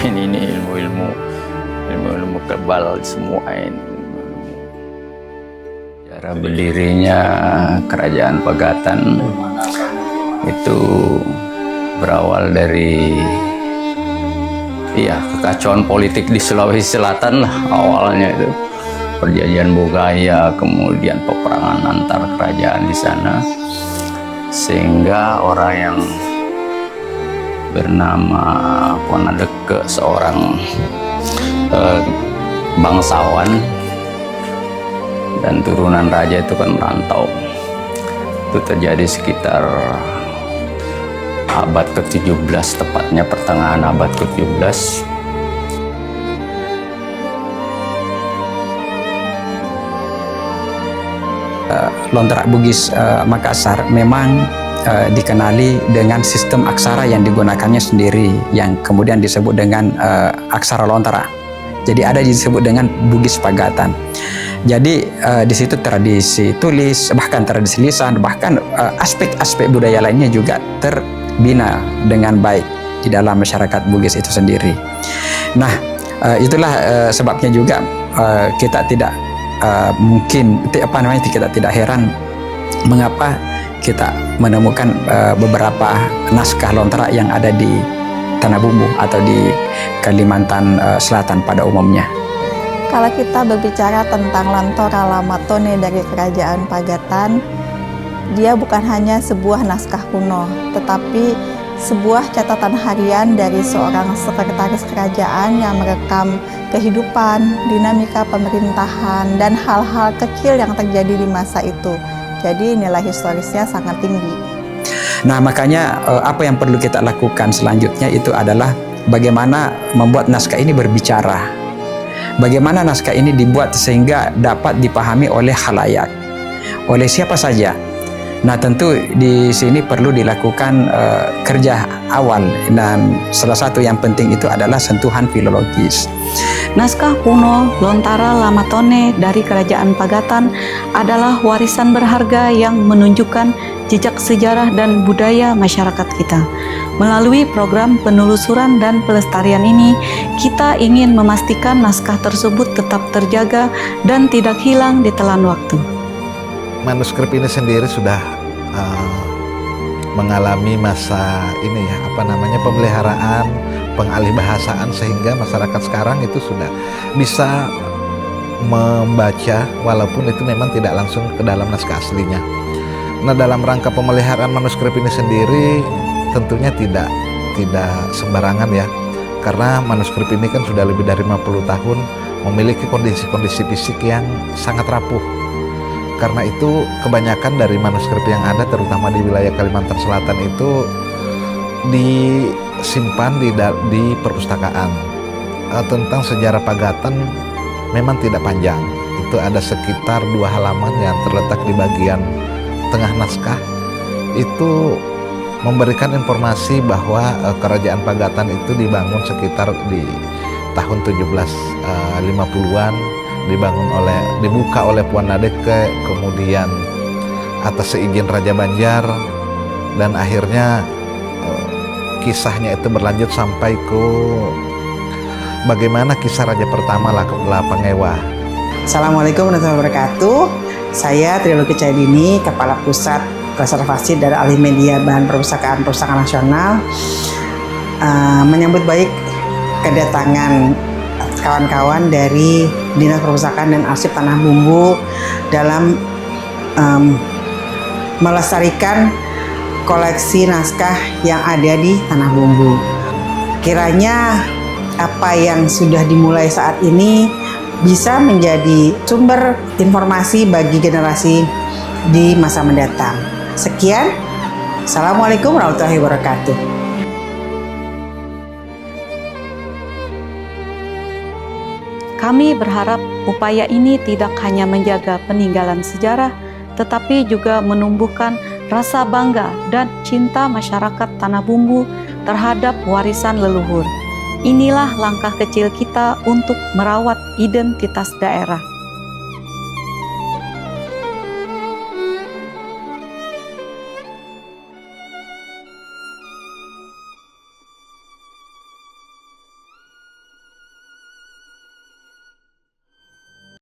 ini ilmu kebal semua ini. Cara berdirinya Kerajaan Pagatan itu berawal dari kekacauan politik di Sulawesi Selatan lah awalnya itu. Perjanjian Bogaya, kemudian peperangan antar kerajaan di sana, sehingga orang yang bernama Ponadeke, seorang bangsawan dan turunan raja itu kan merantau. Itu terjadi sekitar abad ke-17, tepatnya pertengahan abad ke-17. Lontara Bugis Makassar memang dikenali dengan sistem aksara yang digunakannya sendiri, yang kemudian disebut dengan aksara Lontara. Jadi ada disebut dengan Bugis Pagatan. Jadi di situ tradisi tulis, bahkan tradisi lisan, bahkan aspek-aspek budaya lainnya juga terbina dengan baik di dalam masyarakat Bugis itu sendiri. Nah, itulah sebabnya juga kita tidak kita tidak heran mengapa kita menemukan beberapa naskah Lontara yang ada di Tanah Bumbu atau di Kalimantan Selatan pada umumnya. Kalau kita berbicara tentang Lontara Lamatone dari Kerajaan Pagatan, dia bukan hanya sebuah naskah kuno, tetapi sebuah catatan harian dari seorang sekretaris kerajaan yang merekam kehidupan, dinamika pemerintahan, dan hal-hal kecil yang terjadi di masa itu. Jadi nilai historisnya sangat tinggi. Nah, makanya apa yang perlu kita lakukan selanjutnya itu adalah bagaimana membuat naskah ini berbicara. Bagaimana naskah ini dibuat sehingga dapat dipahami oleh khalayak, oleh siapa saja. Nah, tentu di sini perlu dilakukan kerja awal, dan salah satu yang penting itu adalah sentuhan filologis. Naskah kuno Lontara Lamatone dari Kerajaan Pagatan adalah warisan berharga yang menunjukkan jejak sejarah dan budaya masyarakat kita. Melalui program penelusuran dan pelestarian ini, kita ingin memastikan naskah tersebut tetap terjaga dan tidak hilang di telan waktu. Manuskrip ini sendiri sudah mengalami masa pemeliharaan, pengalihbahasaan, sehingga masyarakat sekarang itu sudah bisa membaca walaupun itu memang tidak langsung ke dalam naskah aslinya. Nah, dalam rangka pemeliharaan manuskrip ini sendiri tentunya tidak sembarangan ya, karena manuskrip ini kan sudah lebih dari 50 tahun memiliki kondisi-kondisi fisik yang sangat rapuh. Karena itu kebanyakan dari manuskrip yang ada, terutama di wilayah Kalimantan Selatan, itu disimpan di perpustakaan. Tentang sejarah Pagatan memang tidak panjang. Itu ada sekitar 2 halaman yang terletak di bagian tengah naskah. Itu memberikan informasi bahwa Kerajaan Pagatan itu dibangun sekitar di tahun 1750-an. Dibuka oleh Ponadeke, kemudian atas seizin Raja Banjar, dan akhirnya kisahnya itu berlanjut sampai ke bagaimana kisah Raja pertama Lapangewah. Assalamualaikum warahmatullahi wabarakatuh. Saya Trilogi Cahyadini, Kepala Pusat Konservasi dan Alih Media Bahan Perpustakaan Nasional, menyambut baik kedatangan kawan-kawan dari Dinas Perpustakaan dan Arsip Tanah Bumbu dalam melestarikan koleksi naskah yang ada di Tanah Bumbu. Kiranya apa yang sudah dimulai saat ini bisa menjadi sumber informasi bagi generasi di masa mendatang. Sekian, Assalamualaikum warahmatullahi wabarakatuh. Kami berharap upaya ini tidak hanya menjaga peninggalan sejarah, tetapi juga menumbuhkan rasa bangga dan cinta masyarakat Tanah Bumbu terhadap warisan leluhur. Inilah langkah kecil kita untuk merawat identitas daerah.